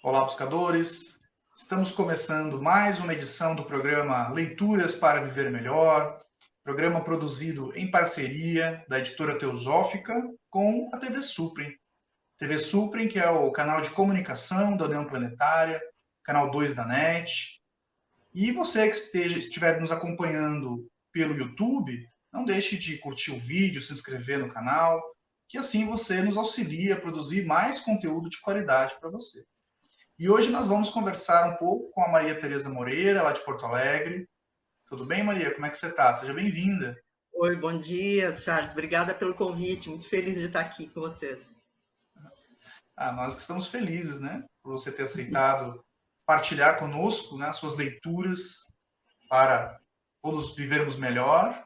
Olá, buscadores! Estamos começando mais uma edição do programa Leituras para Viver Melhor, programa produzido em parceria da editora Teosófica com a TV Suprem. TV Suprem, que é o canal de comunicação da União Planetária, canal 2 da NET. E você que estiver nos acompanhando pelo YouTube, não deixe de curtir o vídeo, se inscrever no canal, que assim você nos auxilia a produzir mais conteúdo de qualidade para você. E hoje nós vamos conversar um pouco com a Maria Tereza Moreira, lá de Porto Alegre. Tudo bem, Maria? Como é que você está? Seja bem-vinda. Oi, bom dia, Charles. Obrigada pelo convite. Muito feliz de estar aqui com vocês. Nós que estamos felizes, né, por você ter aceitado partilhar conosco, né, as suas leituras para todos vivermos melhor.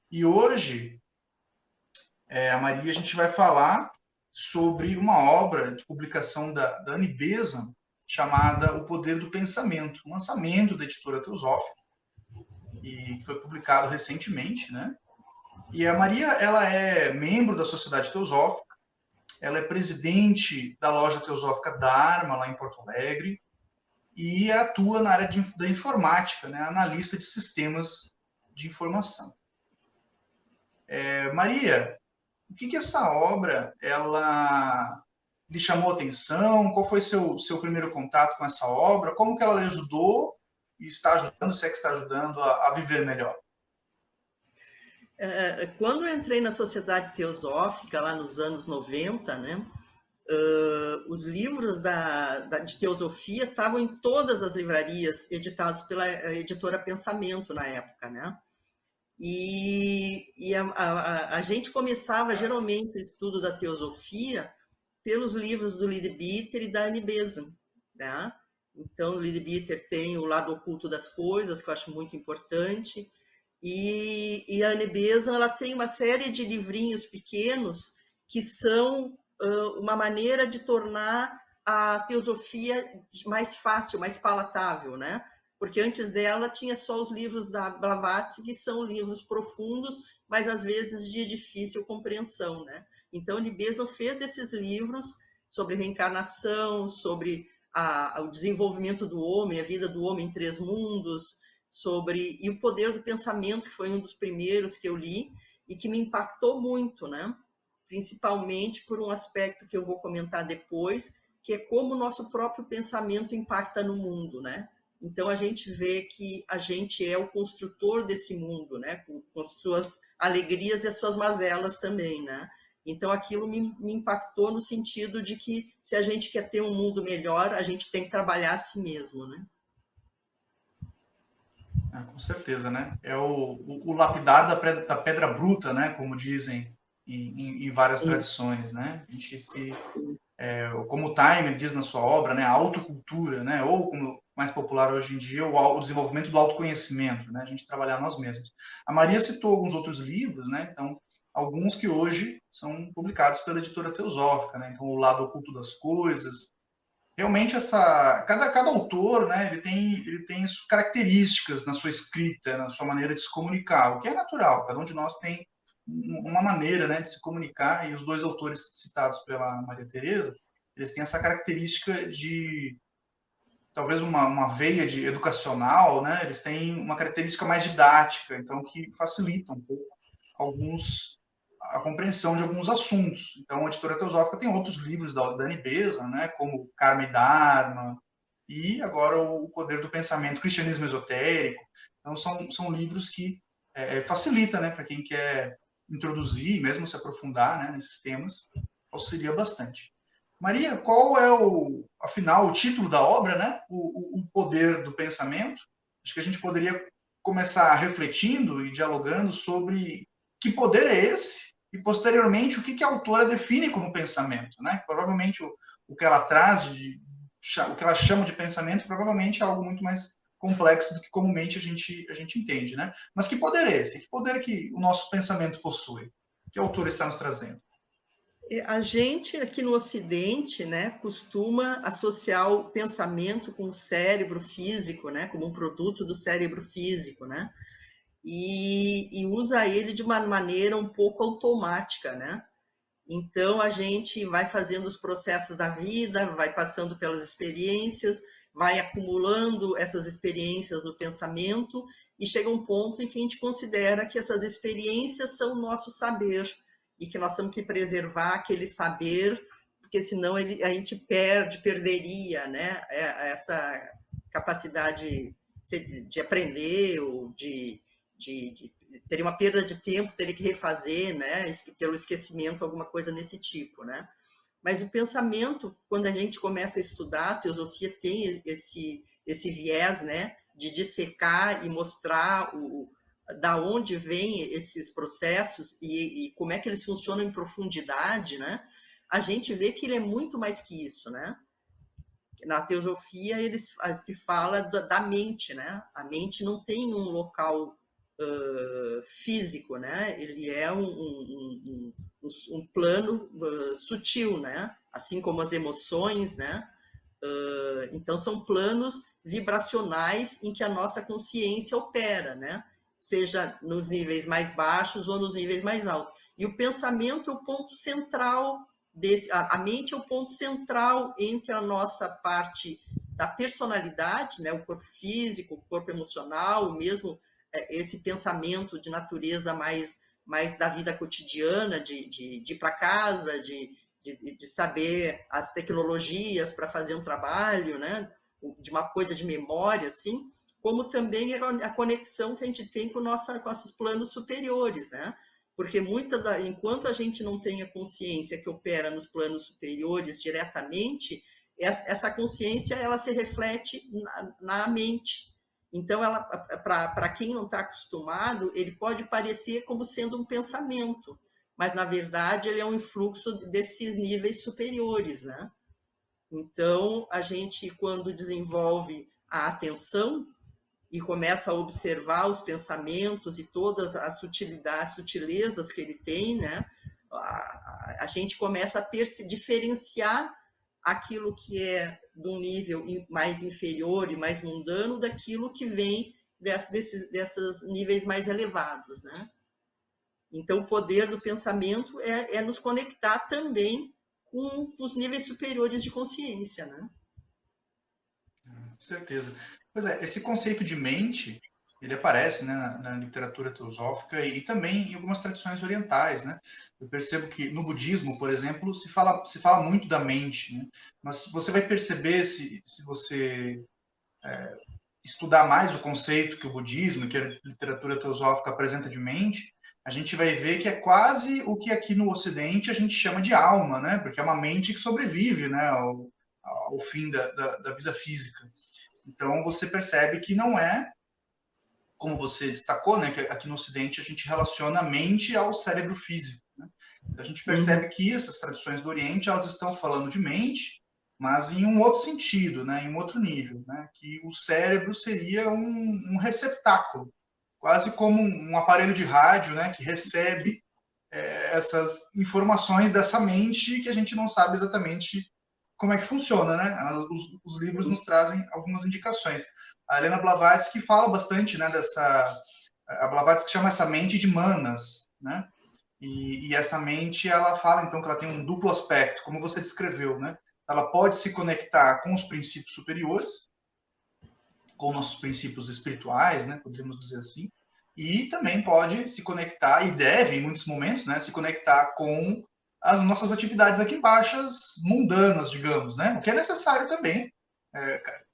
E hoje, a Maria, a gente vai falar sobre uma obra de publicação da Annie Besant, chamada O Poder do Pensamento, um lançamento da editora Teosófica, e que foi publicado recentemente, né? E a Maria, ela é membro da Sociedade Teosófica, ela é presidente da loja Teosófica Dharma, lá em Porto Alegre, e atua na área da informática, né? Analista de sistemas de informação. Maria, o que essa obra ela lhe chamou a atenção? Qual foi seu primeiro contato com essa obra? Como que ela lhe ajudou e está ajudando, se é que está ajudando a viver melhor? Quando eu entrei na Sociedade Teosófica, lá nos anos 90, né, os livros de teosofia estavam em todas as livrarias, editados pela editora Pensamento na época, né? E a gente começava geralmente o estudo da teosofia pelos livros do Leadbeater e da Annie Besant, né? Então, o Leadbeater tem o lado oculto das coisas, que eu acho muito importante, e a Annie Besant, ela tem uma série de livrinhos pequenos que são uma maneira de tornar a teosofia mais fácil, mais palatável, né? Porque antes dela tinha só os livros da Blavatsky, que são livros profundos, mas às vezes de difícil compreensão, né? Então, Annie Besant fez esses livros sobre reencarnação, sobre o desenvolvimento do homem, a vida do homem em 3 mundos, e o poder do pensamento, que foi um dos primeiros que eu li e que me impactou muito, né? Principalmente por um aspecto que eu vou comentar depois, que é como o nosso próprio pensamento impacta no mundo, né? Então a gente vê que a gente é o construtor desse mundo, né? Com suas alegrias e as suas mazelas também, né? Então aquilo me impactou no sentido de que se a gente quer ter um mundo melhor, a gente tem que trabalhar a si mesmo, né? Com certeza, né? É o lapidar da pedra bruta, né? Como dizem em várias Sim, tradições, né? A gente como o Timer diz na sua obra, né? A autocultura, né? Ou como mais popular hoje em dia, o desenvolvimento do autoconhecimento, né? A gente trabalhar nós mesmos. A Maria citou alguns outros livros, né? Então, alguns que hoje são publicados pela editora Teosófica, né? Então, O Lado Oculto das Coisas, realmente cada autor, né, ele tem características na sua escrita, na sua maneira de se comunicar, o que é natural. Cada um de nós tem uma maneira, né, de se comunicar, e os dois autores citados pela Maria Tereza, eles têm essa característica de talvez uma veia de educacional, né? Eles têm uma característica mais didática, então que facilita um pouco a compreensão de alguns assuntos. Então, a editora Teosófica tem outros livros da Annie Besant, né, como Karma e Dharma, e agora o Poder do Pensamento, Cristianismo Esotérico. Então, são livros que facilita, né, para quem quer introduzir, mesmo se aprofundar, né, nesses temas, auxilia bastante. Maria, qual é afinal, o título da obra, né? O Poder do Pensamento. Acho que a gente poderia começar refletindo e dialogando sobre que poder é esse e, posteriormente, o que a autora define como pensamento, né? Provavelmente o que ela traz, o que ela chama de pensamento, provavelmente é algo muito mais complexo do que comumente a gente entende, né? Mas que poder é esse? Que poder que o nosso pensamento possui? Que a autora está nos trazendo? A gente aqui no Ocidente, né, costuma associar o pensamento com o cérebro físico, né, como um produto do cérebro físico, né, e usa ele de uma maneira um pouco automática, né. Então, a gente vai fazendo os processos da vida, vai passando pelas experiências, vai acumulando essas experiências no pensamento e chega um ponto em que a gente considera que essas experiências são o nosso saber e que nós temos que preservar aquele saber, porque senão a gente perderia, né, essa capacidade de aprender ou teria uma perda de tempo, teria que refazer, né, pelo esquecimento, alguma coisa nesse tipo, né? Mas o pensamento, quando a gente começa a estudar, a teosofia tem esse viés, né, de dissecar e mostrar da onde vêm esses processos e como é que eles funcionam em profundidade, né? A gente vê que ele é muito mais que isso, né? Na teosofia se fala da mente, né? A mente não tem um local físico, né? Ele é um plano sutil, né? Assim como as emoções, né? Então são planos vibracionais em que a nossa consciência opera, né? Seja nos níveis mais baixos ou nos níveis mais altos. E o pensamento é o ponto central a mente é o ponto central entre a nossa parte da personalidade, né? O corpo físico, o corpo emocional, mesmo esse pensamento de natureza mais da vida cotidiana, de ir para casa, de saber as tecnologias para fazer um trabalho, né? De uma coisa de memória, assim, como também a conexão que a gente tem com nossos planos superiores, né? Porque enquanto a gente não tem a consciência que opera nos planos superiores diretamente, essa consciência ela se reflete na mente. Então, para quem não está acostumado, ele pode parecer como sendo um pensamento, mas na verdade ele é um influxo desses níveis superiores, né? Então, a gente, quando desenvolve a atenção e começa a observar os pensamentos e todas as sutilezas que ele tem, né? A gente começa a diferenciar aquilo que é de um nível mais inferior e mais mundano daquilo que vem desses níveis mais elevados, né? Então, o poder do pensamento é nos conectar também com os níveis superiores de consciência, né? Com certeza. Pois é, esse conceito de mente, ele aparece, né, na literatura teosófica e também em algumas tradições orientais, né? Eu percebo que no budismo, por exemplo, se fala muito da mente, né? Mas você vai perceber, se você estudar mais o conceito que o budismo, que a literatura teosófica apresenta de mente, a gente vai ver que é quase o que aqui no Ocidente a gente chama de alma, né? Porque é uma mente que sobrevive, né, ao fim da vida física. Então você percebe que não é, como você destacou, né, que aqui no Ocidente a gente relaciona a mente ao cérebro físico, né? Então a gente percebe que essas tradições do Oriente elas estão falando de mente, mas em um outro sentido, né, em um outro nível, né, que o cérebro seria um receptáculo, quase como um aparelho de rádio, né, que recebe essas informações dessa mente que a gente não sabe exatamente como é que funciona, né? Os livros nos trazem algumas indicações. A Helena Blavatsky fala bastante, né, a Blavatsky chama essa mente de manas, né? E essa mente, ela fala então que ela tem um duplo aspecto, como você descreveu, né? Ela pode se conectar com os princípios superiores, com nossos princípios espirituais, né? Poderíamos dizer assim, e também pode se conectar e deve, em muitos momentos, né, se conectar com as nossas atividades aqui baixas, mundanas, digamos, né? O que é necessário também.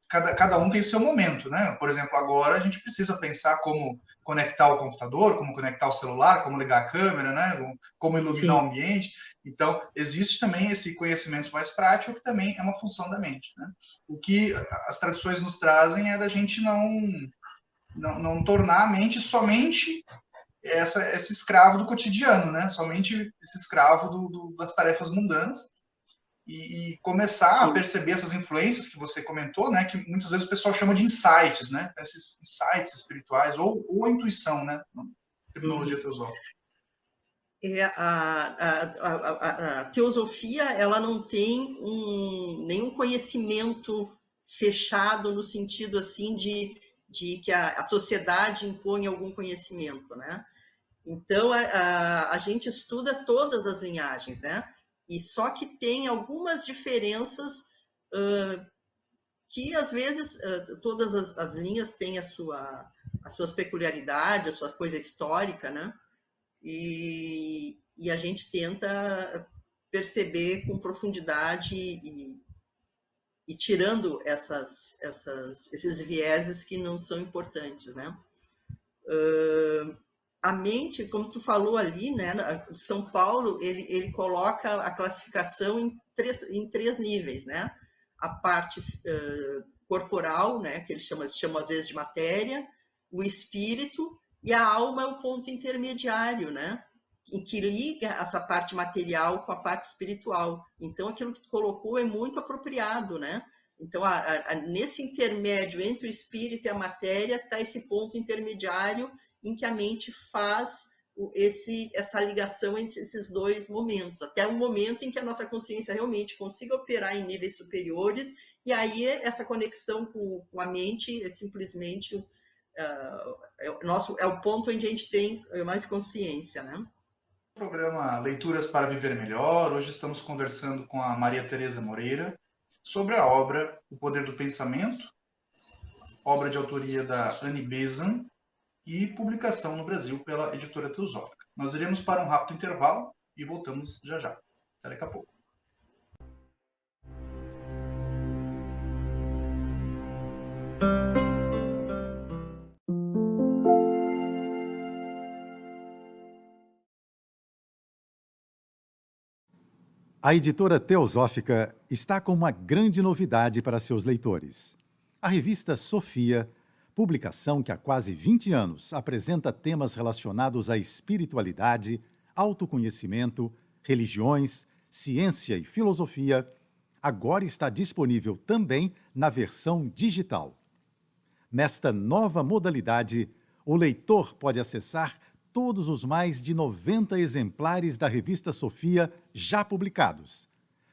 Cada um tem o seu momento, né? Por exemplo, agora a gente precisa pensar como conectar o computador, como conectar o celular, como ligar a câmera, né? Como iluminar o ambiente. Então, existe também esse conhecimento mais prático, que também é uma função da mente, né? O que as tradições nos trazem é da gente não tornar a mente somente esse escravo do cotidiano, né? Somente esse escravo das tarefas mundanas e começar a perceber essas influências que você comentou, né? Que muitas vezes o pessoal chama de insights, né? Esses insights espirituais ou a intuição, né? Na terminologia teosófica. A teosofia ela não tem nenhum conhecimento fechado no sentido assim de que a sociedade impõe algum conhecimento, né? Então, a gente estuda todas as linhagens, né? E só que tem algumas diferenças que, às vezes, todas as linhas têm as suas peculiaridades, a sua coisa histórica, né? E a gente tenta perceber com profundidade e tirando esses vieses que não são importantes, né? A mente, como tu falou ali, né? São Paulo, ele coloca a classificação em três níveis, né? A parte corporal, né? Que eles chamam às vezes de matéria, o espírito e a alma é o ponto intermediário, né? Em que liga essa parte material com a parte espiritual. Então, aquilo que tu colocou é muito apropriado, né? Então, nesse intermédio entre o espírito e a matéria está esse ponto intermediário em que a mente faz essa ligação entre esses dois momentos, até o momento em que a nossa consciência realmente consiga operar em níveis superiores, e aí essa conexão com a mente é simplesmente é o ponto onde a gente tem mais consciência, né? Programa Leituras para Viver Melhor. Hoje estamos conversando com a Maria Tereza Moreira sobre a obra O Poder do Pensamento, obra de autoria da Annie Besant e publicação no Brasil pela editora Teosófica. Nós iremos para um rápido intervalo e voltamos já já. Até daqui a pouco. A editora Teosófica está com uma grande novidade para seus leitores. A revista Sofia, publicação que há quase 20 anos apresenta temas relacionados à espiritualidade, autoconhecimento, religiões, ciência e filosofia, agora está disponível também na versão digital. Nesta nova modalidade, o leitor pode acessar todos os mais de 90 exemplares da revista Sofia já publicados,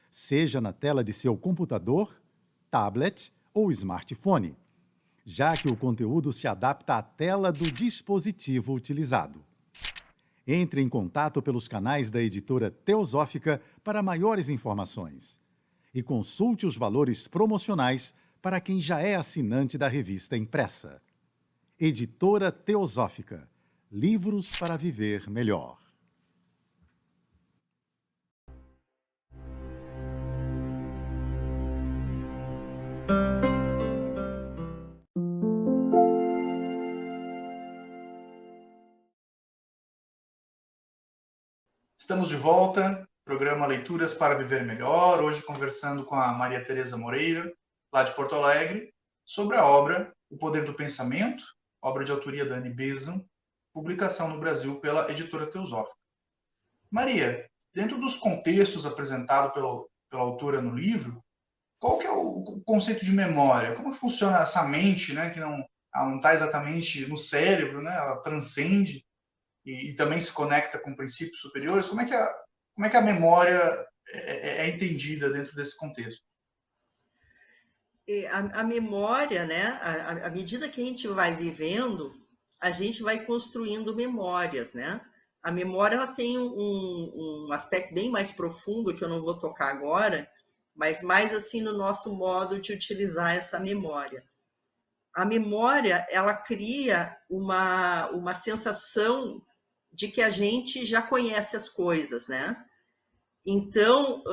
seja na tela de seu computador, tablet ou smartphone, já que o conteúdo se adapta à tela do dispositivo utilizado. Entre em contato pelos canais da editora Teosófica para maiores informações e consulte os valores promocionais para quem já é assinante da revista impressa. Editora Teosófica. Livros para viver melhor. Estamos de volta, programa Leituras para Viver Melhor, hoje conversando com a Maria Tereza Moreira, lá de Porto Alegre, sobre a obra O Poder do Pensamento, obra de autoria da Annie Besant, publicação no Brasil pela editora Teosófica. Maria, dentro dos contextos apresentados pela autora no livro, qual que é o conceito de memória? Como funciona essa mente, né, que não está exatamente no cérebro, né, ela transcende e também se conecta com princípios superiores? Como é que a memória é entendida dentro desse contexto? A memória, né, à medida que a gente vai vivendo, a gente vai construindo memórias, né? A memória ela tem um aspecto bem mais profundo que eu não vou tocar agora, mas mais assim no nosso modo de utilizar essa memória. A memória ela cria uma sensação de que a gente já conhece as coisas, né? Então,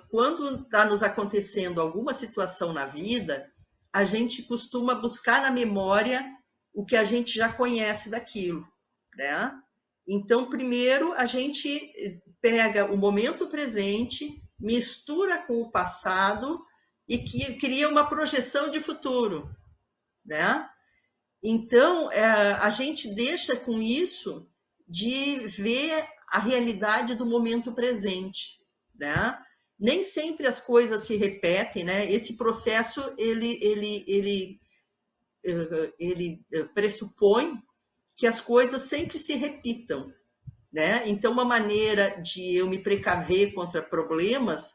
quando está nos acontecendo alguma situação na vida, a gente costuma buscar na memória o que a gente já conhece daquilo, né? Então, primeiro, a gente pega o momento presente, mistura com o passado e cria uma projeção de futuro, né? Então, a gente deixa com isso de ver a realidade do momento presente, né? Nem sempre as coisas se repetem, né? Esse processo ele pressupõe que as coisas sempre se repitam, né? Então, uma maneira de eu me precaver contra problemas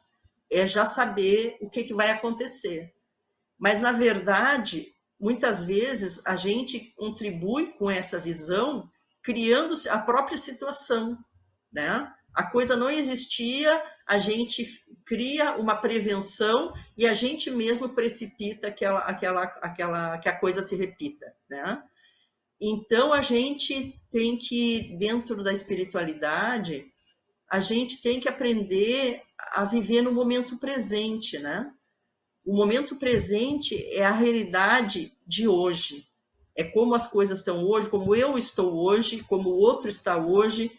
é já saber o que vai acontecer. Mas, na verdade, muitas vezes a gente contribui com essa visão criando a própria situação, né? A coisa não existia, a gente cria uma prevenção e a gente mesmo precipita que a coisa se repita, né? Então, a gente tem que, dentro da espiritualidade, a gente tem que aprender a viver no momento presente, né? O momento presente é a realidade de hoje. É como as coisas estão hoje, como eu estou hoje, como o outro está hoje,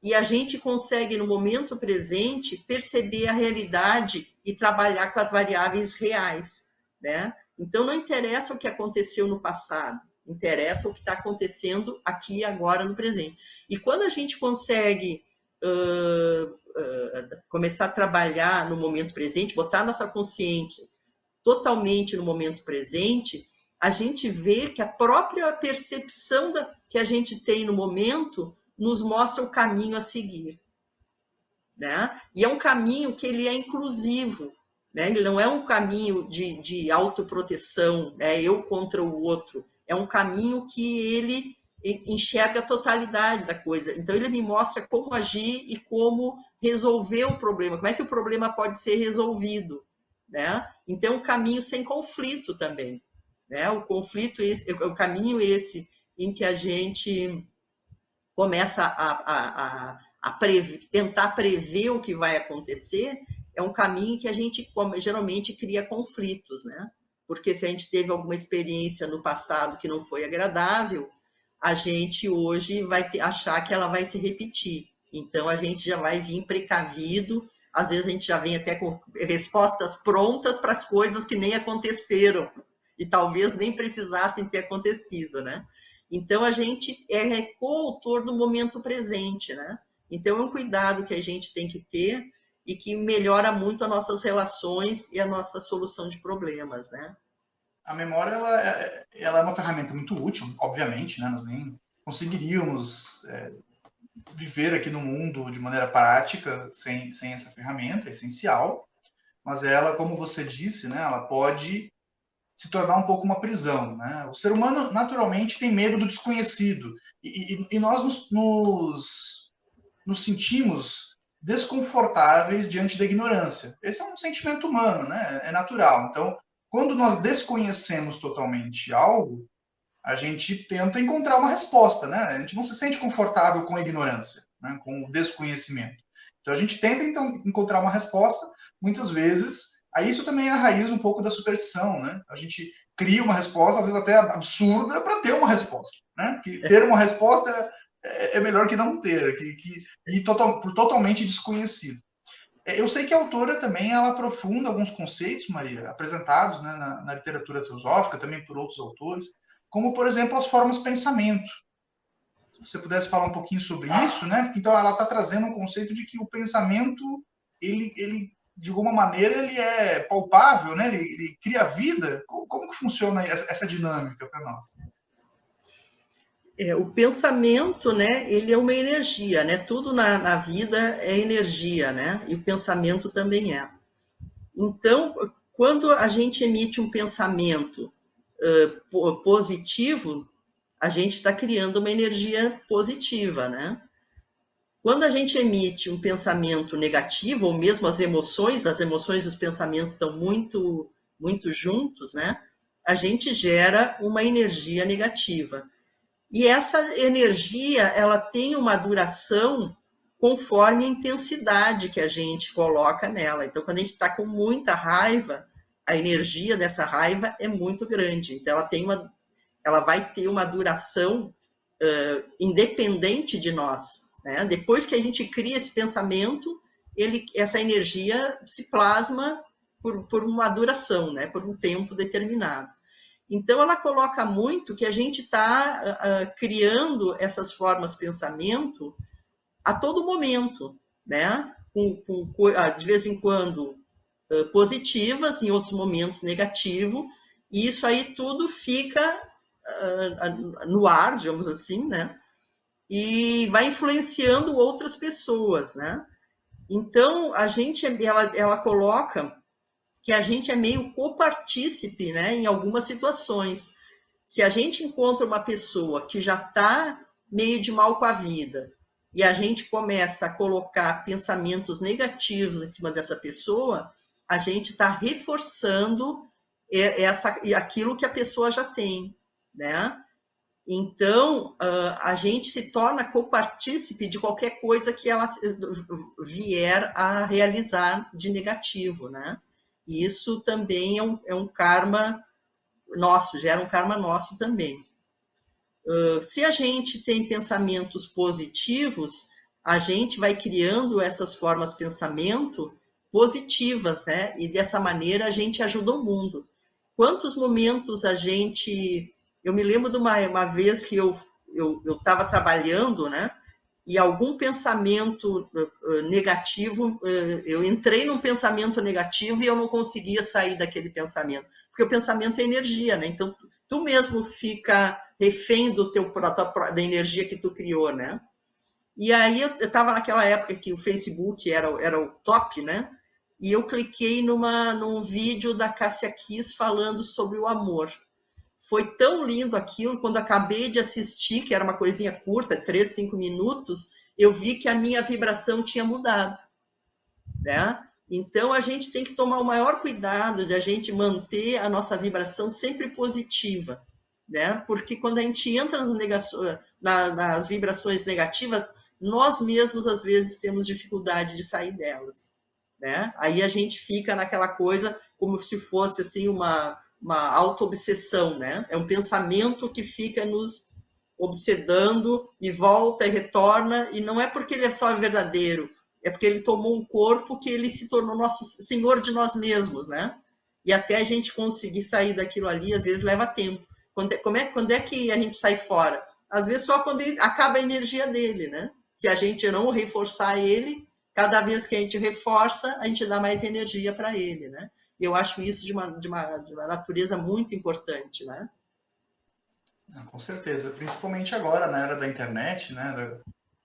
e a gente consegue, no momento presente, perceber a realidade e trabalhar com as variáveis reais, né? Então, não interessa o que aconteceu no passado, interessa o que está acontecendo aqui e agora no presente. E quando a gente consegue começar a trabalhar no momento presente, botar nossa consciência totalmente no momento presente, a gente vê que a própria percepção que a gente tem no momento nos mostra o caminho a seguir, né? E é um caminho que ele é inclusivo, né? Ele não é um caminho de autoproteção, né? Eu contra o outro. É um caminho que ele enxerga a totalidade da coisa. Então, ele me mostra como agir e como resolver o problema, como é que o problema pode ser resolvido, né? Então, um caminho sem conflito também, né? O conflito, o caminho esse em que a gente começa a tentar prever o que vai acontecer, é um caminho que a gente geralmente cria conflitos, né? Porque se a gente teve alguma experiência no passado que não foi agradável, a gente hoje vai achar que ela vai se repetir. Então, a gente já vai vir precavido, às vezes a gente já vem até com respostas prontas para as coisas que nem aconteceram e talvez nem precisassem ter acontecido, né? Então, a gente é coautor do momento presente, né? Então, é um cuidado que a gente tem que ter e que melhora muito as nossas relações e a nossa solução de problemas, né? A memória, ela é uma ferramenta muito útil, obviamente, né? Nós nem conseguiríamos viver aqui no mundo de maneira prática sem essa ferramenta, é essencial, mas ela, como você disse, né? Ela pode se tornar um pouco uma prisão, né? O ser humano, naturalmente, tem medo do desconhecido, e nós nos sentimos desconfortáveis diante da ignorância. Esse é um sentimento humano, né? É natural. Então, quando nós desconhecemos totalmente algo, a gente tenta encontrar uma resposta, né? A gente não se sente confortável com a ignorância, né? Com o desconhecimento. Então, a gente tenta, então, encontrar uma resposta, muitas vezes. Aí isso também é a raiz um pouco da superstição, né? A gente cria uma resposta, às vezes até absurda, para ter uma resposta, né? Porque ter uma resposta é melhor que não ter, por totalmente desconhecido. Eu sei que a autora também ela aprofunda alguns conceitos, Maria, apresentados, né, na literatura teosófica, também por outros autores, como, por exemplo, as formas de pensamento. Se você pudesse falar um pouquinho sobre isso, né? Porque, então, ela está trazendo um conceito de que o pensamento, ele de alguma maneira, ele é palpável, né? Ele cria vida. Como que funciona essa dinâmica para nós? O pensamento, né, ele é uma energia, né? Tudo na vida é energia, né? E o pensamento também é. Então, quando a gente emite um pensamento positivo, a gente está criando uma energia positiva, né? Quando a gente emite um pensamento negativo, ou mesmo as emoções e os pensamentos estão muito, muito juntos, né? A gente gera uma energia negativa. E essa energia, ela tem uma duração conforme a intensidade que a gente coloca nela. Então, quando a gente está com muita raiva, a energia dessa raiva é muito grande. Então, ela vai ter uma duração independente de nós, né? Depois que a gente cria esse pensamento, essa energia se plasma por uma duração, né? Por um tempo determinado. Então, ela coloca muito que a gente está criando essas formas de pensamento a todo momento, né? De vez em quando positivas, em outros momentos negativo, e isso aí tudo fica no ar, digamos assim, né? E vai influenciando outras pessoas, né? Então, ela coloca que a gente é meio copartícipe, né, em algumas situações. Se a gente encontra uma pessoa que já está meio de mal com a vida, e a gente começa a colocar pensamentos negativos em cima dessa pessoa, a gente está reforçando aquilo que a pessoa já tem, né? Então, a gente se torna copartícipe de qualquer coisa que ela vier a realizar de negativo, né? E isso também é um karma nosso, gera um karma nosso também. Se a gente tem pensamentos positivos, a gente vai criando essas formas de pensamento positivas, né? E dessa maneira a gente ajuda o mundo. Quantos momentos a gente... Eu me lembro de uma vez que eu estava trabalhando, né? E algum pensamento negativo, eu entrei num pensamento negativo e eu não conseguia sair daquele pensamento. Porque o pensamento é energia, né? Então, tu mesmo fica refém da energia que tu criou, né? E aí eu estava naquela época que o Facebook era o top, né? E eu cliquei num vídeo da Cássia Kiss falando sobre o amor. Foi tão lindo aquilo, quando acabei de assistir, que era uma coisinha curta, 3, 5 minutos, eu vi que a minha vibração tinha mudado, né? Então, a gente tem que tomar o maior cuidado de a gente manter a nossa vibração sempre positiva, né? Porque quando a gente entra nas vibrações negativas, nós mesmos, às vezes, temos dificuldade de sair delas, né? Aí a gente fica naquela coisa como se fosse, assim, uma auto-obsessão, né? É um pensamento que fica nos obsedando e volta e retorna, e não é porque ele é só verdadeiro, é porque ele tomou um corpo que ele se tornou nosso senhor de nós mesmos, né? E até a gente conseguir sair daquilo ali, às vezes leva tempo. Quando é que a gente sai fora? Às vezes só quando acaba a energia dele, né? Se a gente não reforçar ele, cada vez que a gente reforça, a gente dá mais energia para ele, né? E eu acho isso de uma natureza muito importante, né? Com certeza, principalmente agora, na era da internet, né,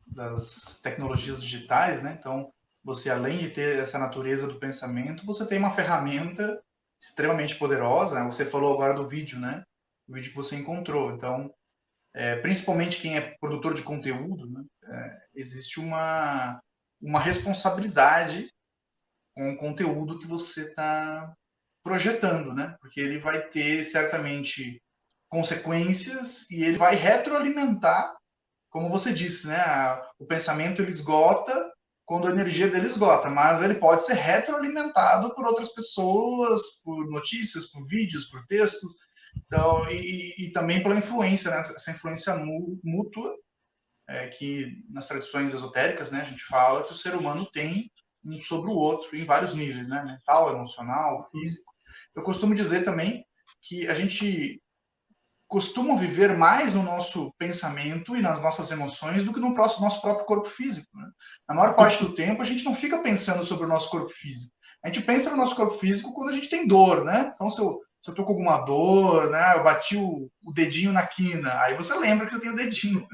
das tecnologias digitais, né? Então, você, além de ter essa natureza do pensamento, você tem uma ferramenta extremamente poderosa, né? Você falou agora do vídeo, né? O vídeo que você encontrou. Então, principalmente quem é produtor de conteúdo, né? Existe uma responsabilidade com o conteúdo que você está projetando, né? Porque ele vai ter certamente consequências e ele vai retroalimentar, como você disse, né? O pensamento ele esgota quando a energia dele esgota, mas ele pode ser retroalimentado por outras pessoas, por notícias, por vídeos, por textos, então, e também pela influência, né? Essa influência mútua, que nas tradições esotéricas, né, a gente fala que o ser humano tem um sobre o outro em vários níveis, né? Mental, emocional, físico. Eu costumo dizer também que a gente costuma viver mais no nosso pensamento e nas nossas emoções do que no nosso próprio corpo físico, né? Na maior parte do tempo, a gente não fica pensando sobre o nosso corpo físico. A gente pensa no nosso corpo físico quando a gente tem dor, né? Então, se eu tô com alguma dor, né? Eu bati o dedinho na quina, aí você lembra que você tem o dedinho.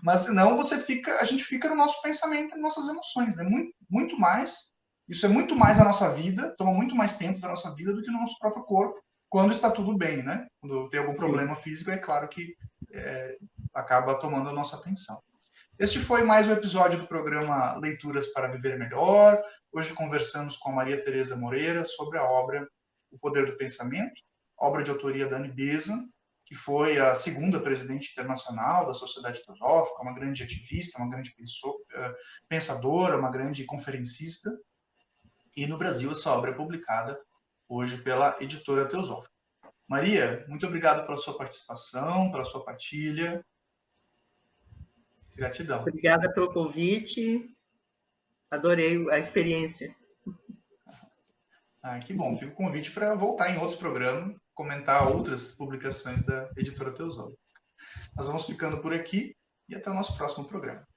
Mas senão a gente fica no nosso pensamento e nas nossas emoções, né? Muito mais. Isso é muito mais a nossa vida, toma muito mais tempo da nossa vida do que no nosso próprio corpo, quando está tudo bem, né? Quando tem algum problema físico, é claro que acaba tomando a nossa atenção. Este foi mais um episódio do programa Leituras para Viver Melhor. Hoje conversamos com a Maria Tereza Moreira sobre a obra O Poder do Pensamento, obra de autoria da Annie Besant, que foi a segunda presidente internacional da Sociedade Teosófica, uma grande ativista, uma grande pensadora, uma grande conferencista. E no Brasil essa obra é publicada hoje pela editora Teosófica. Maria, muito obrigado pela sua participação, pela sua partilha. Gratidão. Obrigada pelo convite. Adorei a experiência. Que bom. Fica o convite para voltar em outros programas, comentar outras publicações da editora Teosófica. Nós vamos ficando por aqui e até o nosso próximo programa.